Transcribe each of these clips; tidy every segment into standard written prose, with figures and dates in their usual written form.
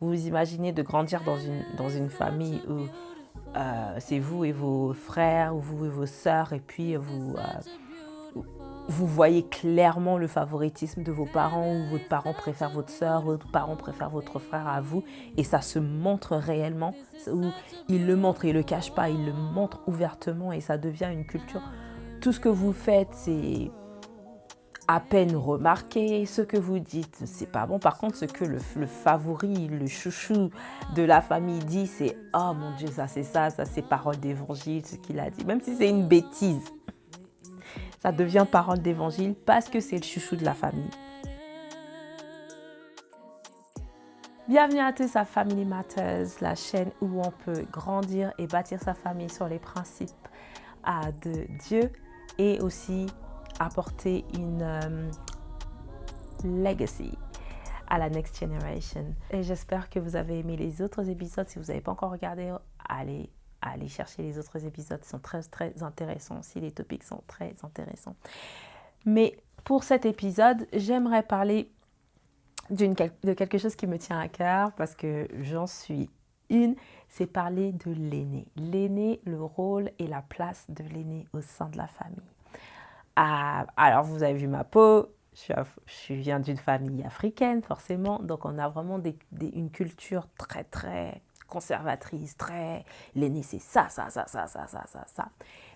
Vous vous imaginez de grandir dans une famille où c'est vous et vos frères, ou vous et vos sœurs, et puis vous voyez clairement le favoritisme de vos parents, ou votre parent préfère votre sœur, votre parent préfère votre frère à vous, et ça se montre réellement, où il le montre, il ne le cache pas, il le montre ouvertement, et ça devient une culture. Tout ce que vous faites, c'est à peine remarqué. Ce que vous dites, c'est pas bon. Par contre, ce que le favori, le chouchou de la famille dit, c'est oh mon Dieu, ça c'est parole d'évangile, ce qu'il a dit. Même si c'est une bêtise, ça devient parole d'évangile parce que c'est le chouchou de la famille. Bienvenue à tous à Family Matters, la chaîne où on peut grandir et bâtir sa famille sur les principes de Dieu et aussi apporter une legacy à la next generation. Et j'espère que vous avez aimé les autres épisodes. Si vous n'avez pas encore regardé, allez chercher les autres épisodes. Ils sont très intéressants aussi. Les topics sont très intéressants. Mais pour cet épisode, j'aimerais parler de quelque chose qui me tient à cœur parce que j'en suis une, c'est parler de l'aîné. L'aîné, le rôle et la place de l'aîné au sein de la famille. Alors, vous avez vu ma peau, je viens d'une famille africaine, forcément, donc on a vraiment une culture très conservatrice, l'aîné c'est ça.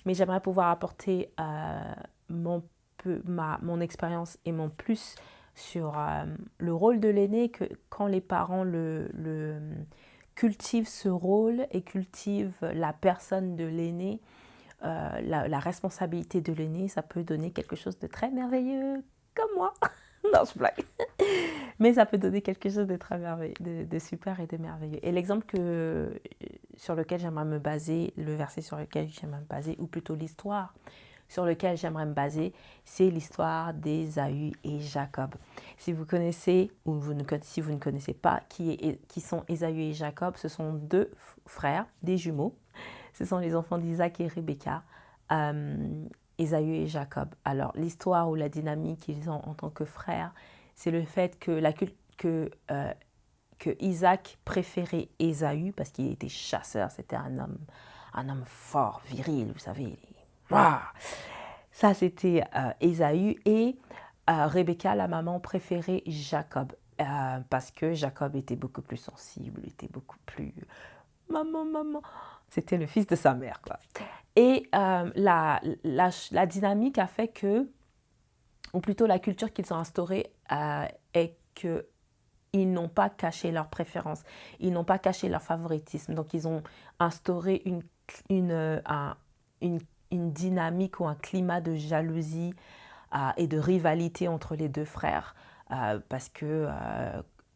Mais j'aimerais pouvoir apporter mon expérience et mon plus sur le rôle de l'aîné, que quand les parents cultivent ce rôle et cultivent la personne de l'aîné, la responsabilité de l'aîné, ça peut donner quelque chose de très merveilleux, comme moi. Non, je blague. Mais ça peut donner quelque chose de très merveilleux, de super et de merveilleux. Et l'exemple sur lequel j'aimerais me baser, le verset sur lequel j'aimerais me baser, ou plutôt l'histoire sur laquelle j'aimerais me baser, c'est l'histoire d'Ésaü et Jacob. Si vous connaissez, ou si vous ne connaissez pas qui sont Ésaü et Jacob, ce sont deux frères, des jumeaux. Ce sont les enfants d'Isaac et Rebecca, Ésaü et Jacob. Alors, l'histoire ou la dynamique qu'ils ont en tant que frères, c'est le fait que Isaac préférait Ésaü parce qu'il était chasseur, c'était un homme fort, viril, vous savez. Ça, c'était Ésaü, et Rebecca, la maman, préférait Jacob parce que Jacob était beaucoup plus sensible, était beaucoup plus maman. C'était le fils de sa mère, quoi. Et la dynamique a fait que, ou plutôt la culture qu'ils ont instaurée est que ils n'ont pas caché leurs préférences, ils n'ont pas caché leur favoritisme. Donc, ils ont instauré une dynamique ou un climat de jalousie et de rivalité entre les deux frères parce que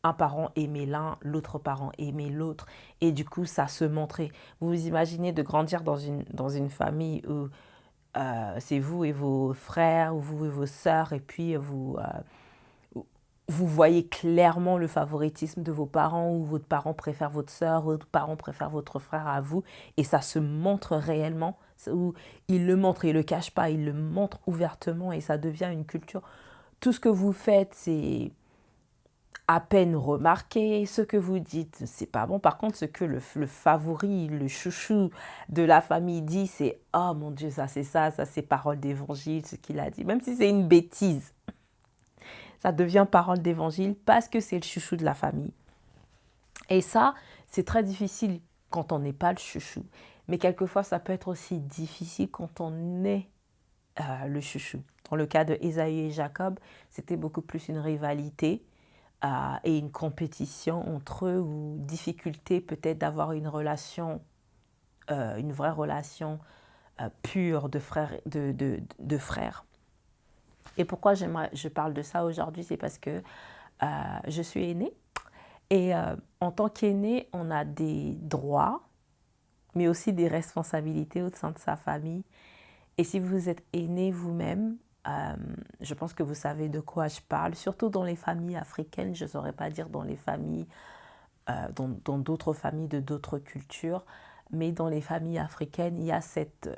un parent aimait l'un, l'autre parent aimait l'autre, et du coup ça se montrait. Vous vous imaginez de grandir dans une famille où c'est vous et vos frères, ou vous et vos sœurs, et puis vous voyez clairement le favoritisme de vos parents, ou votre parent préfère votre sœur, votre parent préfère votre frère à vous, et ça se montre réellement, où il le montre, il ne le cache pas, il le montre ouvertement, et ça devient une culture. Tout ce que vous faites, c'est à peine remarqué. Ce que vous dites, c'est pas bon. Par contre, ce que le favori, le chouchou de la famille dit, c'est oh mon Dieu, ça c'est parole d'évangile, ce qu'il a dit. Même si c'est une bêtise, ça devient parole d'évangile parce que c'est le chouchou de la famille. Et ça, c'est très difficile quand on n'est pas le chouchou. Mais quelquefois, ça peut être aussi difficile quand on est le chouchou. Dans le cas de Ésaü et Jacob, c'était beaucoup plus une rivalité et une compétition entre eux, ou difficulté peut-être d'avoir une relation, une vraie relation pure de frères. Et pourquoi je parle de ça aujourd'hui, c'est parce que je suis aînée. Et en tant qu'aîné, on a des droits, mais aussi des responsabilités au sein de sa famille. Et si vous êtes aîné vous-même, je pense que vous savez de quoi je parle, surtout dans les familles africaines. Je ne saurais pas dire dans les familles, dans d'autres familles de d'autres cultures, mais dans les familles africaines, il y a cette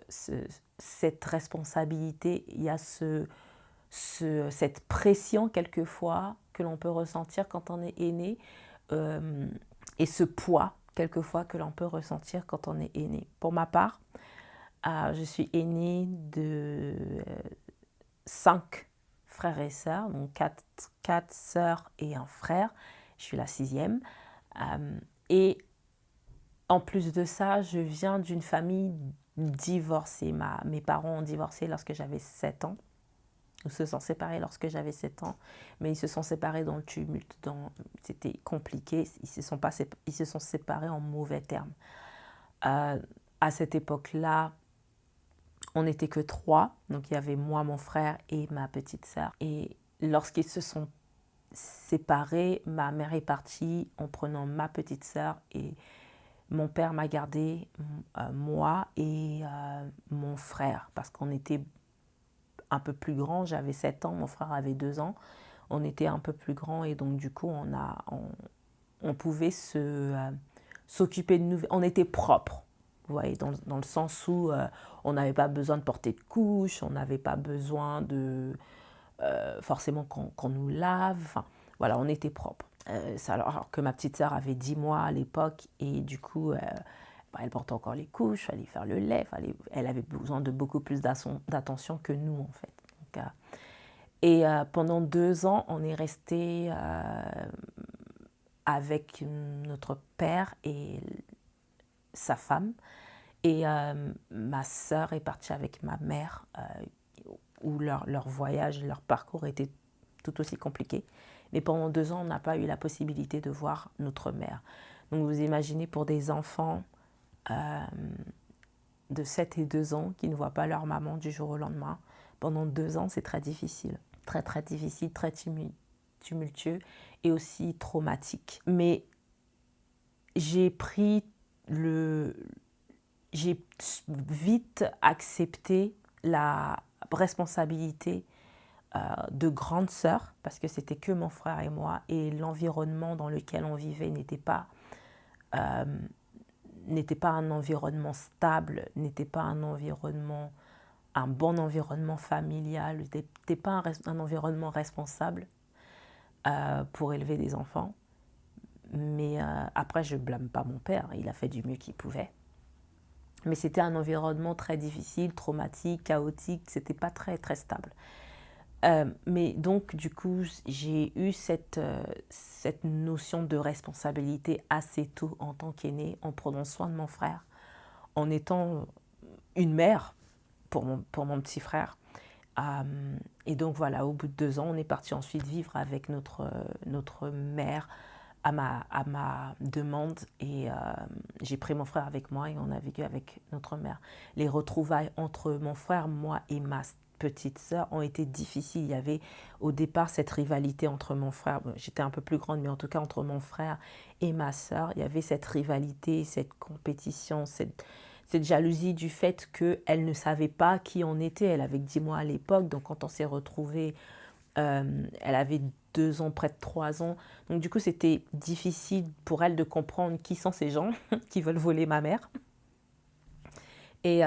responsabilité, il y a cette pression quelquefois que l'on peut ressentir quand on est aîné, et ce poids, quelquefois, que l'on peut ressentir quand on est aîné. Pour ma part, je suis aînée de 5 frères et sœurs, donc 4 sœurs et un frère. Je suis la 6e. Et en plus de ça, je viens d'une famille divorcée. Mes parents ont divorcé lorsque j'avais 7 ans. Ils se sont séparés lorsque j'avais 7 ans, mais ils se sont séparés dans le tumulte. C'était compliqué. Ils se sont séparés en mauvais termes. À cette époque-là, on n'était que 3. Donc, il y avait moi, mon frère et ma petite sœur. Et lorsqu'ils se sont séparés, ma mère est partie en prenant ma petite sœur et mon père m'a gardé, moi et mon frère, parce qu'on était un peu plus grands. J'avais 7 ans, mon frère avait 2 ans. On était un peu plus grands et donc du coup, on pouvait s'occuper de nous. On était propres, vous voyez, dans le sens où on n'avait pas besoin de porter de couches, on n'avait pas besoin de forcément qu'on nous lave. Enfin, voilà, on était propres. Alors que ma petite sœur avait 10 mois à l'époque et du coup, elle portait encore les couches, il fallait faire le lait, elle avait besoin de beaucoup plus d'attention que nous en fait. Donc, pendant 2 ans, on est resté avec notre père et sa femme. Et ma sœur est partie avec ma mère, où leur voyage, leur parcours était tout aussi compliqué. Mais pendant 2 ans, on n'a pas eu la possibilité de voir notre mère. Donc vous imaginez pour des enfants de 7 et 2 ans qui ne voient pas leur maman du jour au lendemain, pendant 2 ans, c'est très difficile. Très, très difficile, très tumultueux et aussi traumatique. Mais j'ai vite accepté la responsabilité de grande sœur, parce que c'était que mon frère et moi, et l'environnement dans lequel on vivait n'était pas un environnement stable, n'était pas un bon environnement familial, n'était pas un environnement responsable pour élever des enfants. Mais après, je ne blâme pas mon père, il a fait du mieux qu'il pouvait. Mais c'était un environnement très difficile, traumatique, chaotique, c'était pas très, très stable. Mais donc, du coup, j'ai eu cette notion de responsabilité assez tôt en tant qu'aînée, en prenant soin de mon frère, en étant une mère pour mon petit frère. Et donc voilà, au bout de 2 ans, on est parti ensuite vivre avec notre mère à ma demande. Et j'ai pris mon frère avec moi et on a vécu avec notre mère. Les retrouvailles entre mon frère, moi et ma petite sœur ont été difficiles. Il y avait au départ cette rivalité entre mon frère, j'étais un peu plus grande, mais en tout cas entre mon frère et ma sœur, il y avait cette rivalité, cette compétition, cette jalousie du fait qu'elle ne savait pas qui on était. Elle avait 10 mois à l'époque, donc quand on s'est retrouvés, elle avait 2 ans, près de 3 ans. Donc du coup, c'était difficile pour elle de comprendre qui sont ces gens qui veulent voler ma mère. Et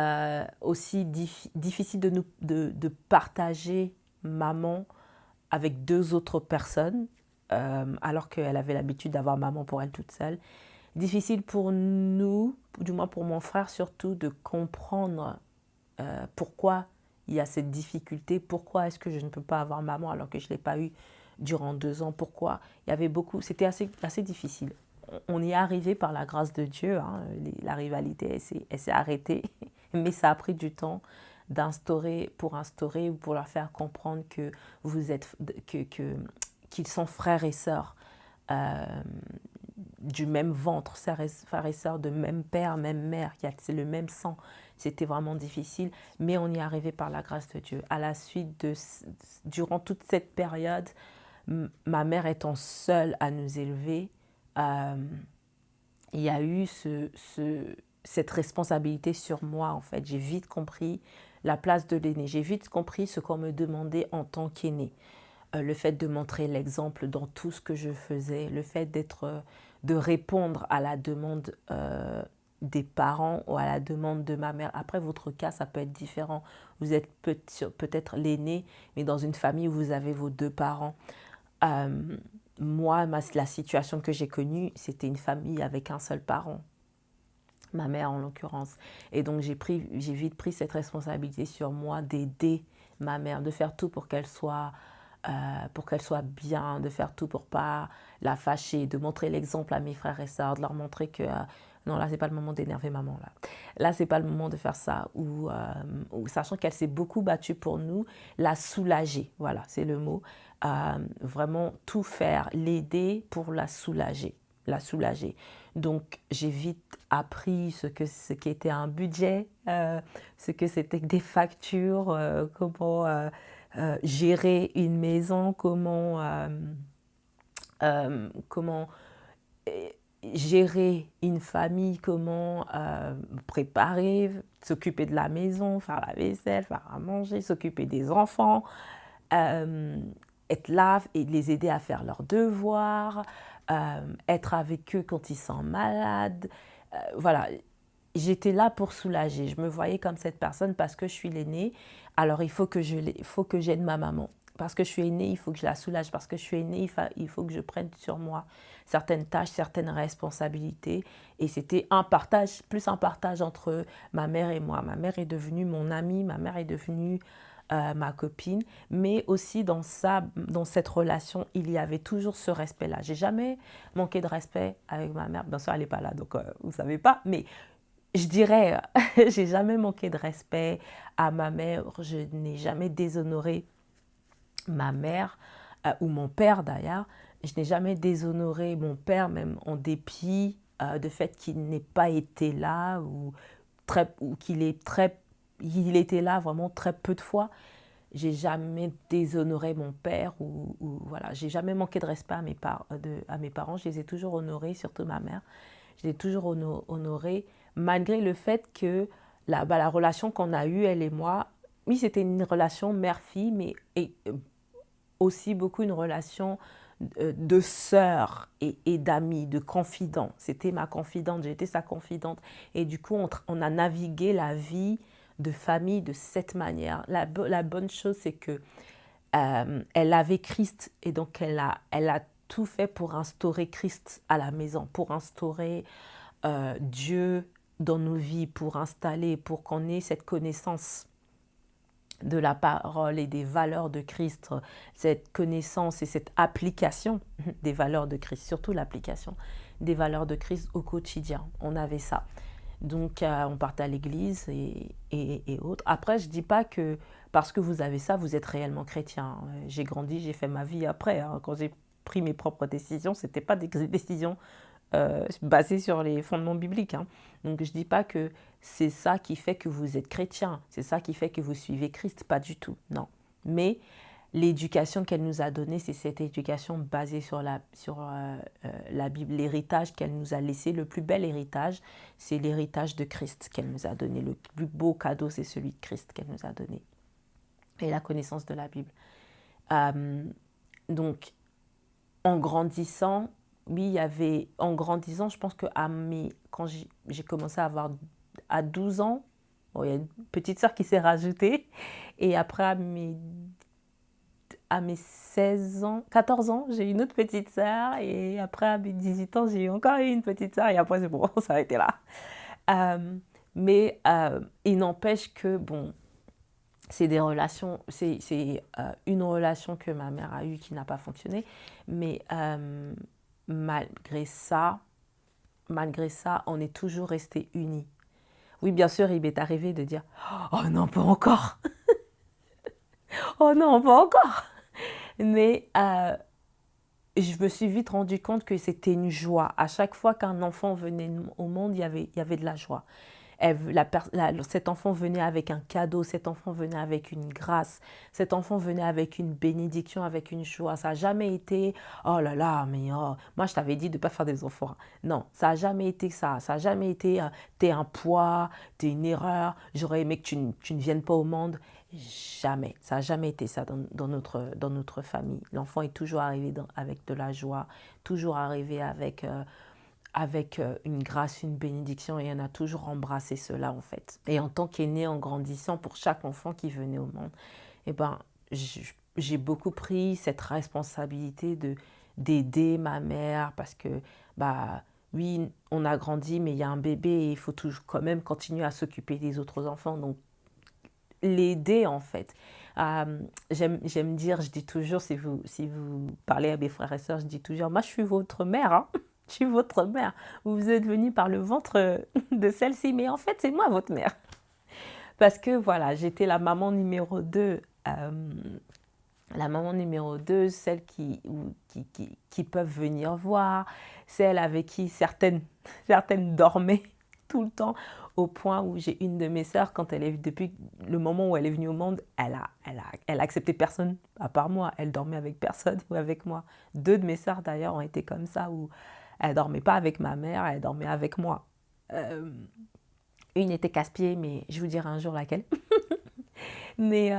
aussi difficile de partager maman avec 2 autres personnes, alors qu'elle avait l'habitude d'avoir maman pour elle toute seule. Difficile pour nous, du moins pour mon frère surtout, de comprendre pourquoi il y a cette difficulté, pourquoi est-ce que je ne peux pas avoir maman alors que je ne l'ai pas eu durant 2 ans, pourquoi il y avait beaucoup, c'était assez difficile. On y est arrivé par la grâce de Dieu, hein, la rivalité, elle s'est arrêtée, mais ça a pris du temps pour instaurer ou pour leur faire comprendre que qu'ils sont frères et sœurs du même ventre, frères et sœurs de même père, même mère, c'est le même sang. C'était vraiment difficile, mais on y est arrivé par la grâce de Dieu. À la suite durant toute cette période, ma mère étant seule à nous élever, il y a eu cette responsabilité sur moi en fait. J'ai vite compris la place de l'aîné, j'ai vite compris ce qu'on me demandait en tant qu'aîné. Le fait de montrer l'exemple dans tout ce que je faisais, le fait de répondre à la demande des parents ou à la demande de ma mère. Après, votre cas, ça peut être différent. Vous êtes peut-être l'aîné, mais dans une famille où vous avez vos 2 parents. moi, la situation que j'ai connue, c'était une famille avec un seul parent, ma mère en l'occurrence. Et donc j'ai vite pris cette responsabilité sur moi d'aider ma mère, de faire tout pour qu'elle soit bien, de faire tout pour pas la fâcher, de montrer l'exemple à mes frères et sœurs, de leur montrer que non, là c'est pas le moment d'énerver maman là c'est pas le moment de faire ça, ou sachant qu'elle s'est beaucoup battue pour nous, la soulager, voilà c'est le mot, vraiment tout faire, l'aider pour la soulager. Donc j'ai vite appris ce qu'était un budget, ce que c'était que des factures, comment gérer une maison, comment gérer une famille, comment préparer, s'occuper de la maison, faire la vaisselle, faire à manger, s'occuper des enfants, euh, être là et les aider à faire leurs devoirs, être avec eux quand ils sont malades. Voilà, j'étais là pour soulager. Je me voyais comme cette personne parce que je suis l'aînée. Alors il faut que j'aide ma maman. Parce que je suis aînée, il faut que je la soulage. Parce que je suis aînée, il faut que je prenne sur moi certaines tâches, certaines responsabilités. Et c'était plus un partage entre ma mère et moi. Ma mère est devenue mon amie, ma mère est devenue ma copine, mais aussi dans cette relation, il y avait toujours ce respect-là. J'ai jamais manqué de respect avec ma mère. Bien sûr, elle n'est pas là, donc vous savez pas. Mais je dirais, j'ai jamais manqué de respect à ma mère. Je n'ai jamais déshonoré ma mère ou mon père d'ailleurs. Je n'ai jamais déshonoré mon père, même en dépit de fait qu'il n'ait pas été là ou il était là vraiment très peu de fois. J'ai jamais déshonoré mon père ou voilà, j'ai jamais manqué de respect à mes parents. Je les ai toujours honorés, surtout ma mère. Je l'ai toujours honorée, malgré le fait que la relation qu'on a eue, elle et moi, oui, c'était une relation mère-fille, mais aussi beaucoup une relation de sœur et d'amis, de confident. C'était ma confidente, j'étais sa confidente. Et du coup, on a navigué la vie de famille de cette manière. La bonne chose, c'est que elle avait Christ et donc elle a tout fait pour instaurer Christ à la maison, pour instaurer Dieu dans nos vies, pour qu'on ait cette connaissance de la parole et des valeurs de Christ, cette connaissance et cette application des valeurs de Christ, surtout l'application des valeurs de Christ au quotidien. On avait ça. Donc, on partait à l'église et autres. Après, je ne dis pas que parce que vous avez ça, vous êtes réellement chrétien. J'ai grandi, j'ai fait ma vie après. Hein. Quand j'ai pris mes propres décisions, ce n'étaient pas des décisions basées sur les fondements bibliques. Hein. Donc, je ne dis pas que c'est ça qui fait que vous êtes chrétien. C'est ça qui fait que vous suivez Christ. Pas du tout, non. Mais l'éducation qu'elle nous a donnée, c'est cette éducation basée sur la Bible, l'héritage qu'elle nous a laissé, le plus bel héritage, c'est l'héritage de Christ qu'elle nous a donné. Le plus beau cadeau, c'est celui de Christ qu'elle nous a donné. Et la connaissance de la Bible. Donc, en grandissant, oui, en grandissant, je pense que quand j'ai commencé à avoir à 12 ans, bon, il y a une petite sœur qui s'est rajoutée, et après à mes 16 ans, 14 ans, j'ai eu une autre petite sœur. Et après, à mes 18 ans, j'ai eu encore une petite sœur. Et après, c'est bon, on s'est arrêté là. Mais il n'empêche que, bon, c'est des relations, c'est une relation que ma mère a eue qui n'a pas fonctionné. Mais malgré ça, on est toujours restés unis. Oui, bien sûr, il m'est arrivé de dire « Oh non, pas encore !» Oh non, pas encore. Mais je me suis vite rendu compte que c'était une joie. À chaque fois qu'un enfant venait au monde, il y avait de la joie. Cet enfant venait avec un cadeau, cet enfant venait avec une grâce, cet enfant venait avec une bénédiction, avec une joie. Ça n'a jamais été oh là là, mais oh, moi je t'avais dit de ne pas faire des enfants. Non, ça n'a jamais été ça. Ça n'a jamais été t'es un poids, t'es une erreur, j'aurais aimé que tu ne viennes pas au monde. Jamais. Ça n'a jamais été ça dans notre famille. L'enfant est toujours arrivé avec de la joie, toujours arrivé avec une grâce, une bénédiction, et on a toujours embrassé cela en fait. Et en tant qu'aîné, en grandissant, pour chaque enfant qui venait au monde, eh ben, j'ai beaucoup pris cette responsabilité d'aider ma mère parce que, bah, oui, on a grandi, mais il y a un bébé et il faut toujours quand même continuer à s'occuper des autres enfants. Donc, l'aider en fait. J'aime dire, je dis toujours, si vous parlez à mes frères et sœurs, je dis toujours, moi je suis votre mère, hein. Je suis votre mère. Vous êtes venu par le ventre de celle-ci, mais en fait c'est moi votre mère. Parce que voilà, j'étais la maman numéro 2, la maman numéro 2, celle qui peuvent venir voir, celle avec qui certaines dormaient tout le temps, au point où j'ai une de mes sœurs, quand elle est, depuis le moment où elle est venue au monde, elle a accepté personne à part moi, elle dormait avec personne ou avec moi. Deux de mes sœurs d'ailleurs ont été comme ça, où elle dormait pas avec ma mère, elle dormait avec moi. Euh, une était casse-pied, mais je vous dirai un jour laquelle. Mais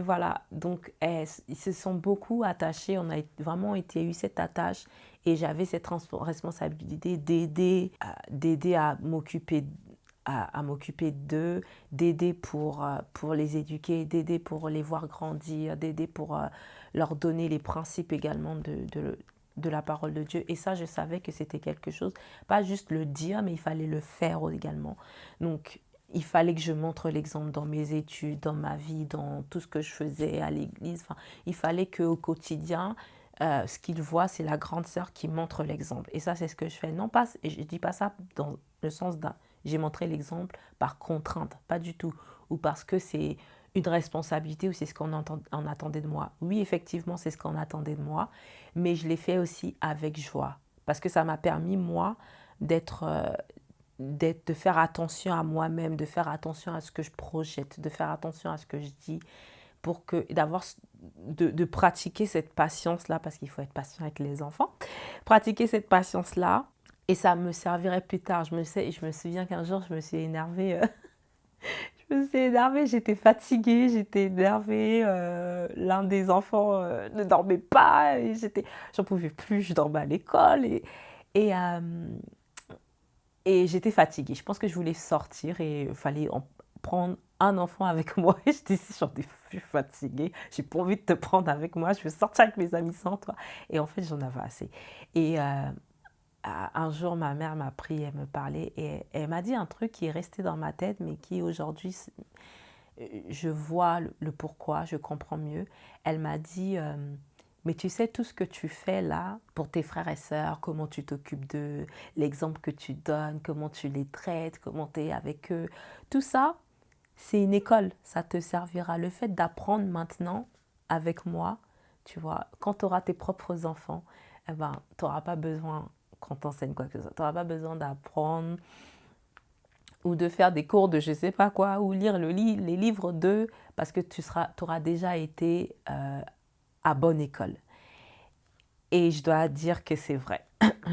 voilà, donc ils se sont beaucoup attachés, on a vraiment eu cette attache et j'avais cette responsabilité d'aider à m'occuper d'eux, d'aider pour les éduquer, d'aider pour les voir grandir, d'aider pour leur donner les principes également de la parole de Dieu. Et ça, je savais que c'était quelque chose, pas juste le dire, mais il fallait le faire également. Donc, il fallait que je montre l'exemple dans mes études, dans ma vie, dans tout ce que je faisais à l'église. Enfin, il fallait qu'au quotidien, ce qu'ils voient, c'est la grande sœur qui montre l'exemple. Et ça, c'est ce que je fais. Non pas, et je ne dis pas ça dans le sens d'un j'ai montré l'exemple par contrainte, pas du tout. Ou parce que c'est une responsabilité ou c'est ce qu'on attendait de moi. Oui, effectivement, c'est ce qu'on attendait de moi, mais je l'ai fait aussi avec joie. Parce que ça m'a permis, moi, de faire attention à moi-même, de faire attention à ce que je projette, de faire attention à ce que je dis, de pratiquer cette patience-là, parce qu'il faut être patient avec les enfants, pratiquer cette patience-là, et ça me servirait plus tard. Je me souviens qu'un jour, je me suis énervée, j'étais fatiguée, j'étais énervée, l'un des enfants ne dormait pas, et j'en pouvais plus, je dormais à l'école, et, euh, et j'étais fatiguée. Je pense que je voulais sortir et il fallait prendre un enfant avec moi. Et je disais, je suis fatiguée, j'ai pas envie de te prendre avec moi, je veux sortir avec mes amis sans toi. Et en fait, j'en avais assez. Et un jour, ma mère m'a pris, elle me parlait et elle m'a dit un truc qui est resté dans ma tête, mais qui aujourd'hui, je vois le pourquoi, je comprends mieux. Elle m'a dit, mais tu sais tout ce que tu fais là pour tes frères et sœurs, comment tu t'occupes d'eux, l'exemple que tu donnes, comment tu les traites, comment tu es avec eux, tout ça, c'est une école, ça te servira. Le fait d'apprendre maintenant avec moi, tu vois, quand tu auras tes propres enfants, eh ben, tu n'auras pas besoin qu'on t'enseigne quoi que ce soit. Tu n'auras pas besoin d'apprendre ou de faire des cours de je sais pas quoi, ou lire les livres d'eux, parce que tu auras déjà été à bonne école. Et je dois dire que c'est vrai.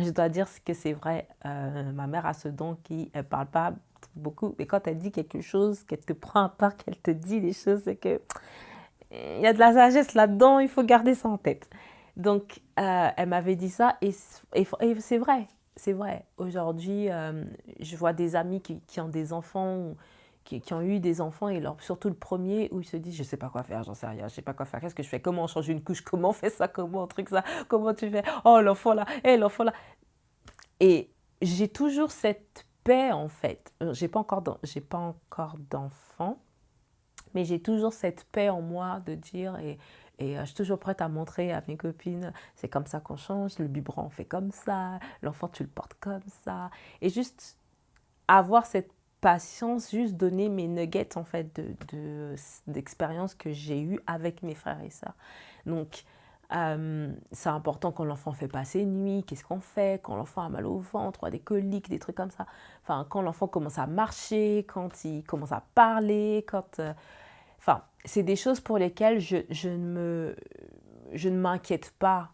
Je dois dire que c'est vrai. Ma mère a ce don qui, elle parle pas beaucoup, mais quand elle dit quelque chose, qu'elle te prend à part, qu'elle te dit les choses, c'est que il y a de la sagesse là-dedans, il faut garder ça en tête. Donc, elle m'avait dit ça et c'est vrai. C'est vrai. Aujourd'hui, je vois des amis qui ont des enfants, qui ont eu des enfants, et surtout le premier, où ils se disent, je ne sais pas quoi faire, j'en sais rien, je ne sais pas quoi faire, qu'est-ce que je fais, comment on change une couche, comment on fait ça, comment on truc ça, comment tu fais, oh l'enfant là, l'enfant là. Et j'ai toujours cette paix en fait. J'ai pas encore d'enfant, mais j'ai toujours cette paix en moi de dire, et je suis toujours prête à montrer à mes copines, c'est comme ça qu'on change, le biberon on fait comme ça, l'enfant tu le portes comme ça. Et juste avoir cette patience, juste donner mes nuggets en fait d'expérience que j'ai eues avec mes frères et sœurs. Donc, c'est important quand l'enfant fait pas ses nuits, qu'est-ce qu'on fait quand l'enfant a mal au ventre, a des coliques, des trucs comme ça. Enfin, quand l'enfant commence à marcher, quand il commence à parler, enfin, c'est des choses pour lesquelles je ne m'inquiète pas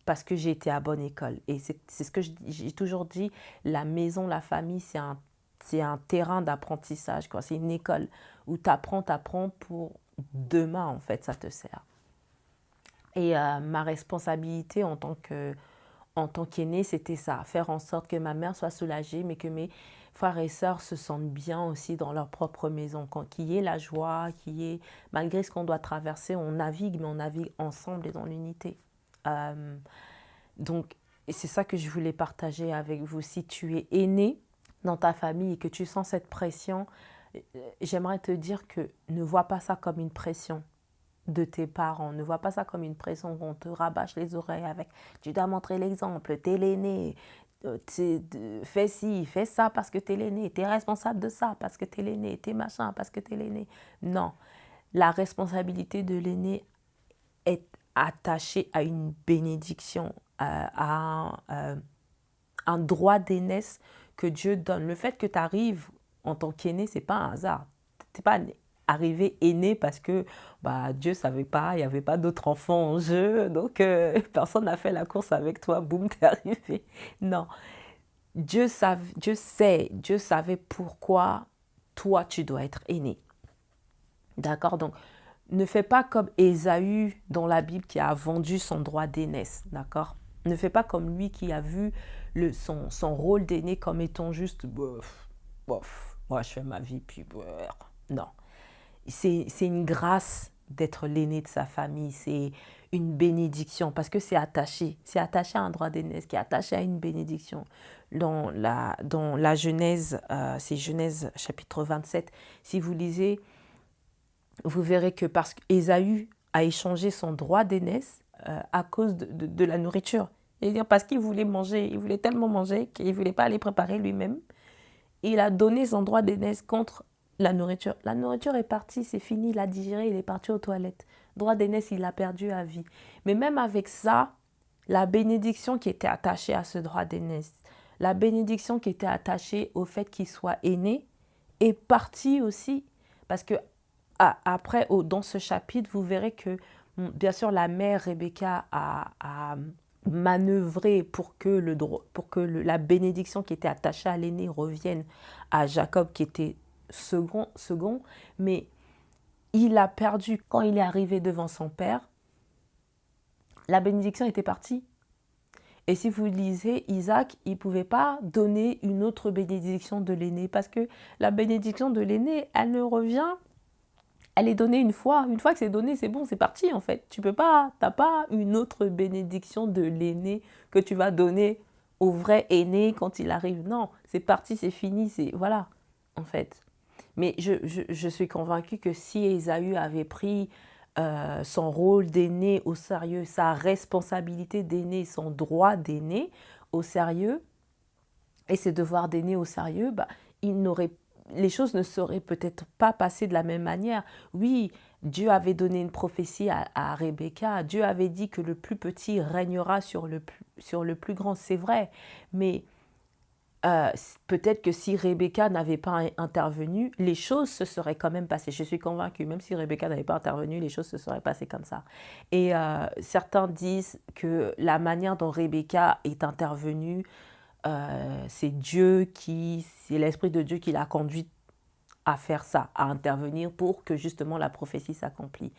parce que j'ai été à bonne école. Et c'est ce que j'ai toujours dit, la maison, la famille, c'est un terrain d'apprentissage, quoi. C'est une école où tu apprends pour demain, en fait, ça te sert. Et ma responsabilité en tant qu'aînée, c'était ça, faire en sorte que ma mère soit soulagée, mais que mes frères et sœurs se sentent bien aussi dans leur propre maison, qu'il y ait la joie, malgré ce qu'on doit traverser, on navigue, mais on navigue ensemble et dans l'unité. Euh, Donc, et c'est ça que je voulais partager avec vous. Si tu es aîné dans ta famille et que tu sens cette pression, j'aimerais te dire que ne vois pas ça comme une pression de tes parents. Ne vois pas ça comme une pression qu'on te rabâche les oreilles avec. Tu dois montrer l'exemple, t'es l'aîné, fais ci, fais ça parce que t'es l'aîné, t'es responsable de ça parce que t'es l'aîné, t'es machin parce que t'es l'aîné. Non, la responsabilité de l'aîné est attachée à une bénédiction, un droit d'aînesse que Dieu donne. Le fait que tu arrives en tant qu'aîné, c'est pas un hasard. Tu n'es pas arrivé aîné parce que Dieu ne savait pas, il n'y avait pas d'autres enfants en jeu, donc personne n'a fait la course avec toi, boum, t'es arrivé. Non, Dieu savait pourquoi toi tu dois être aîné. D'accord? Donc, ne fais pas comme Ésaü dans la Bible qui a vendu son droit d'aînesse. D'accord? Ne fais pas comme lui qui a vu son rôle d'aîné comme étant juste bof, bof, moi je fais ma vie, puis bof. Non. C'est une grâce d'être l'aîné de sa famille. C'est une bénédiction parce que c'est attaché. C'est attaché à un droit d'aînesse qui est attaché à une bénédiction. Dans la Genèse, c'est Genèse chapitre 27, si vous lisez, vous verrez que parce qu'Ésaü a échangé son droit d'aînesse à cause de la nourriture. C'est-à-dire parce qu'il voulait manger, il voulait tellement manger qu'il ne voulait pas aller préparer lui-même. Il a donné son droit d'aînesse contre la nourriture. La nourriture est partie, c'est fini, il a digéré, il est parti aux toilettes. Droit d'aînesse, il l'a perdu à vie. Mais même avec ça, la bénédiction qui était attachée à ce droit d'aînesse, la bénédiction qui était attachée au fait qu'il soit aîné, est partie aussi. Parce que après, dans ce chapitre, vous verrez que, bien sûr, la mère Rebecca a manœuvré pour que, la bénédiction qui était attachée à l'aîné revienne à Jacob, qui était second, mais il a perdu quand il est arrivé devant son père. La bénédiction était partie. Et si vous lisez, Isaac, il ne pouvait pas donner une autre bénédiction de l'aîné parce que la bénédiction de l'aîné, elle ne revient. Elle est donnée une fois. Une fois que c'est donné, c'est bon, c'est parti en fait. Tu n'as pas une autre bénédiction de l'aîné que tu vas donner au vrai aîné quand il arrive. Non, c'est parti, c'est fini, c'est voilà, en fait. Mais je suis convaincue que si Ésaü avait pris son rôle d'aîné au sérieux, sa responsabilité d'aîné, son droit d'aîné au sérieux, et ses devoirs d'aîné au sérieux, les choses ne seraient peut-être pas passées de la même manière. Oui, Dieu avait donné une prophétie à Rebecca. Dieu avait dit que le plus petit régnera sur le plus grand, c'est vrai. Mais peut-être que si Rebecca n'avait pas intervenu, les choses se seraient quand même passées. Je suis convaincue, même si Rebecca n'avait pas intervenu, les choses se seraient passées comme ça. Et certains disent que la manière dont Rebecca est intervenue, c'est l'Esprit de Dieu qui l'a conduit à faire ça, à intervenir pour que justement la prophétie s'accomplisse.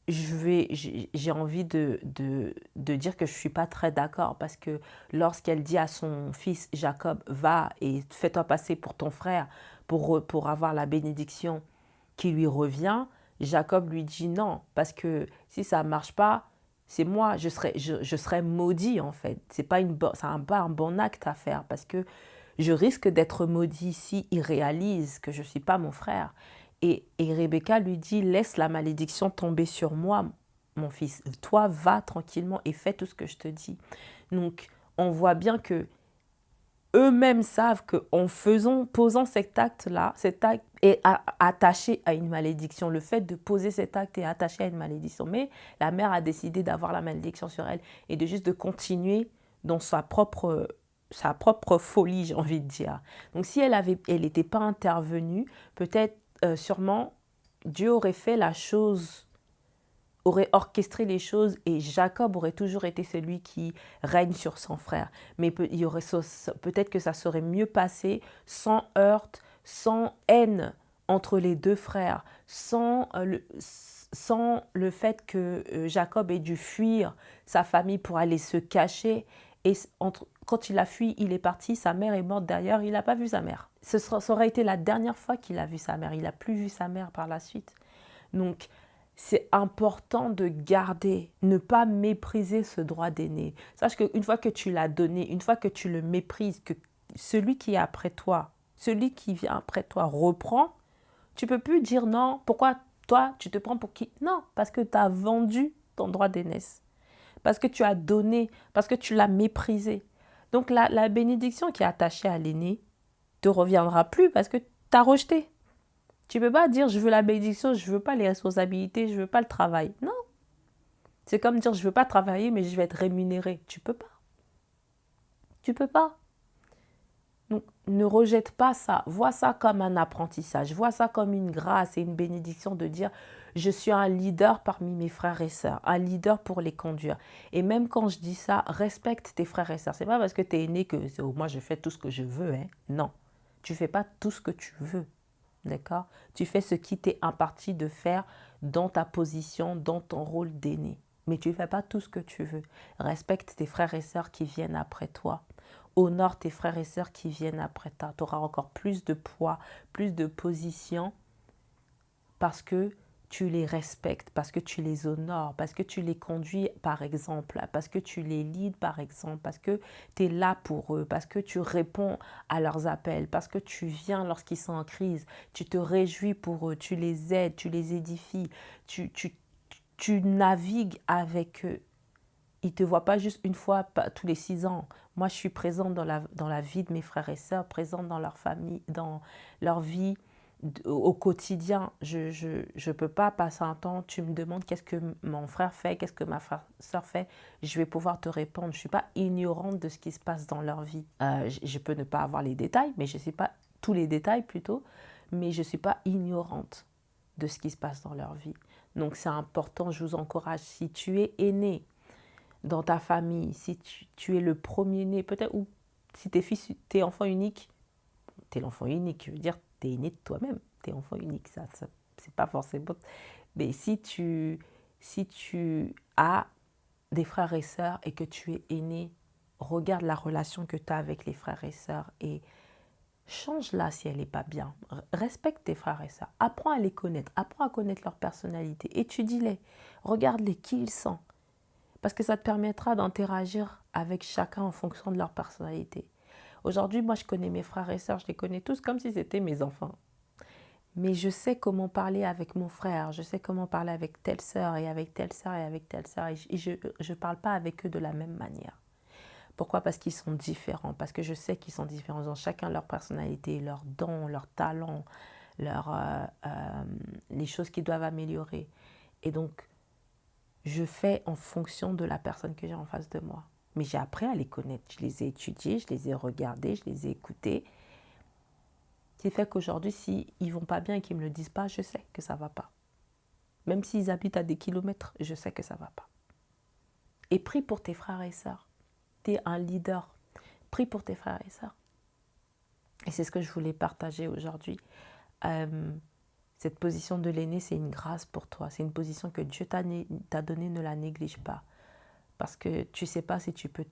J'ai envie de dire que je ne suis pas très d'accord parce que lorsqu'elle dit à son fils Jacob, va et fais-toi passer pour ton frère pour avoir la bénédiction qui lui revient, Jacob lui dit non, parce que si ça ne marche pas, c'est moi, je serai maudit en fait. C'est pas un bon acte à faire parce que je risque d'être maudit si il réalise que je ne suis pas mon frère. Et Rebecca lui dit, laisse la malédiction tomber sur moi, mon fils. Toi, va tranquillement et fais tout ce que je te dis. Donc, on voit bien que eux-mêmes savent qu'en posant cet acte-là, cet acte est attaché à une malédiction. Le fait de poser cet acte est attaché à une malédiction. Mais la mère a décidé d'avoir la malédiction sur elle et de continuer dans sa propre folie, j'ai envie de dire. Donc si elle n'était pas intervenue, peut-être, sûrement, Dieu aurait fait la chose, aurait orchestré les choses et Jacob aurait toujours été celui qui règne sur son frère. Mais peut-être que ça serait mieux passé sans heurts, sans haine entre les deux frères, sans le fait que Jacob ait dû fuir sa famille pour aller se cacher. Et quand il a fui, il est parti, sa mère est morte derrière, il n'a pas vu sa mère. Ça aurait été la dernière fois qu'il a vu sa mère, il n'a plus vu sa mère par la suite. Donc, c'est important de garder, ne pas mépriser ce droit d'aîné. Sache qu'une fois que tu l'as donné, une fois que tu le méprises, que celui qui est après toi, celui qui vient après toi reprend, tu ne peux plus dire non, pourquoi toi tu te prends pour qui? Non, parce que tu as vendu ton droit d'aînesse, parce que tu as donné, parce que tu l'as méprisé. Donc la bénédiction qui est attachée à l'aîné te reviendra plus parce que tu as rejeté. Tu ne peux pas dire je veux la bénédiction, je ne veux pas les responsabilités, je ne veux pas le travail. Non. C'est comme dire je ne veux pas travailler mais je vais être rémunéré. Tu ne peux pas. Tu ne peux pas. Donc ne rejette pas ça. Vois ça comme un apprentissage. Vois ça comme une grâce et une bénédiction de dire je suis un leader parmi mes frères et sœurs. Un leader pour les conduire. Et même quand je dis ça, respecte tes frères et sœurs. Ce n'est pas parce que tu es aîné que oh, moi je fais tout ce que je veux. Hein. Non. Tu ne fais pas tout ce que tu veux. D'accord? Tu fais ce qui t'est imparti de faire dans ta position, dans ton rôle d'aîné. Mais tu ne fais pas tout ce que tu veux. Respecte tes frères et sœurs qui viennent après toi. Honore tes frères et sœurs qui viennent après toi. Tu auras encore plus de poids, plus de position parce que tu les respectes, parce que tu les honores, parce que tu les conduis par exemple, parce que tu les leads par exemple, parce que tu es là pour eux, parce que tu réponds à leurs appels, parce que tu viens lorsqu'ils sont en crise, tu te réjouis pour eux, tu les aides, tu les édifies, tu navigues avec eux. Ils ne te voient pas juste une fois tous les 6 ans. Moi, je suis présente dans la vie de mes frères et sœurs, présente dans leur famille, dans leur vie au quotidien. Je ne peux pas passer un temps, tu me demandes qu'est-ce que mon frère fait, qu'est-ce que ma sœur fait, je vais pouvoir te répondre. Je ne suis pas ignorante de ce qui se passe dans leur vie. Je peux ne pas avoir les détails, mais je ne sais pas tous les détails plutôt, mais je ne suis pas ignorante de ce qui se passe dans leur vie. Donc c'est important, je vous encourage, si tu es aîné dans ta famille, si tu es le premier-né, peut-être, ou si t'es enfant unique, t'es l'enfant unique, je veux dire, t'es né de toi-même, t'es enfant unique, ça c'est pas forcément. Mais si tu as des frères et sœurs et que tu es aîné, regarde la relation que tu as avec les frères et sœurs et change-la si elle n'est pas bien. Respecte tes frères et sœurs, apprends à les connaître, apprends à connaître leur personnalité, étudie-les, regarde-les qui ils sont. Parce que ça te permettra d'interagir avec chacun en fonction de leur personnalité. Aujourd'hui, moi, je connais mes frères et sœurs, je les connais tous comme si c'était mes enfants. Mais je sais comment parler avec mon frère, je sais comment parler avec telle sœur et avec telle sœur et avec telle sœur. Et je ne parle pas avec eux de la même manière. Pourquoi? Parce qu'ils sont différents, parce que je sais qu'ils sont différents. Ils ont chacun leur personnalité, leurs dons, leurs talents, les choses qu'ils doivent améliorer. Et donc, je fais en fonction de la personne que j'ai en face de moi. Mais j'ai appris à les connaître. Je les ai étudiés, je les ai regardés, je les ai écoutés. Ce qui fait qu'aujourd'hui, s'ils ne vont pas bien et qu'ils ne me le disent pas, je sais que ça ne va pas. Même s'ils habitent à des kilomètres, je sais que ça ne va pas. Et prie pour tes frères et sœurs. Tu es un leader. Prie pour tes frères et sœurs. Et c'est ce que je voulais partager aujourd'hui. Cette position de l'aîné, c'est une grâce pour toi. C'est une position que Dieu t'a donnée, ne la néglige pas. Parce que tu ne sais pas si tu peux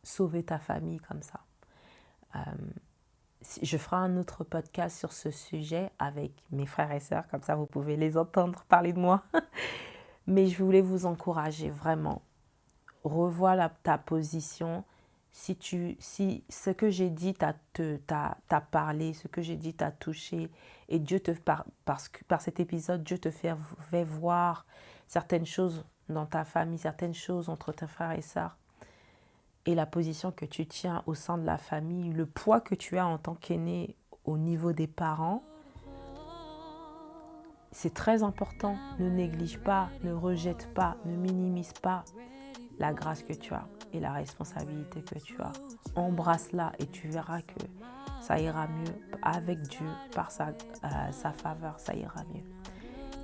sauver ta famille comme ça. Je ferai un autre podcast sur ce sujet avec mes frères et sœurs, comme ça vous pouvez les entendre parler de moi. Mais je voulais vous encourager vraiment. Revois ta position. Si ce que j'ai dit t'a parlé, ce que j'ai dit t'a touché, et Dieu par cet épisode, Dieu te fait voir certaines choses dans ta famille, certaines choses entre tes frères et sœurs, et la position que tu tiens au sein de la famille, le poids que tu as en tant qu'aîné au niveau des parents, c'est très important. Ne néglige pas, ne rejette pas, ne minimise pas la grâce que tu as et la responsabilité que tu as. Embrasse-la et tu verras que ça ira mieux avec Dieu, par sa faveur, ça ira mieux.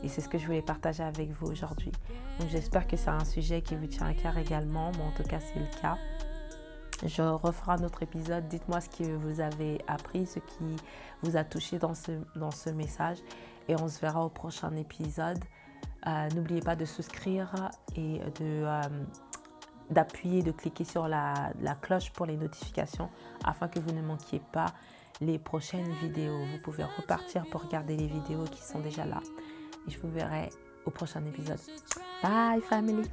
Et c'est ce que je voulais partager avec vous aujourd'hui. Donc j'espère que c'est un sujet qui vous tient à cœur également, mais en tout cas c'est le cas. Je referai un autre épisode. Dites-moi ce que vous avez appris, ce qui vous a touché dans ce message. Et on se verra au prochain épisode. N'oubliez pas de souscrire et d'appuyer, de cliquer sur la cloche pour les notifications afin que vous ne manquiez pas les prochaines vidéos. Vous pouvez repartir pour regarder les vidéos qui sont déjà là. et je vous verrai au prochain épisode. Bye family!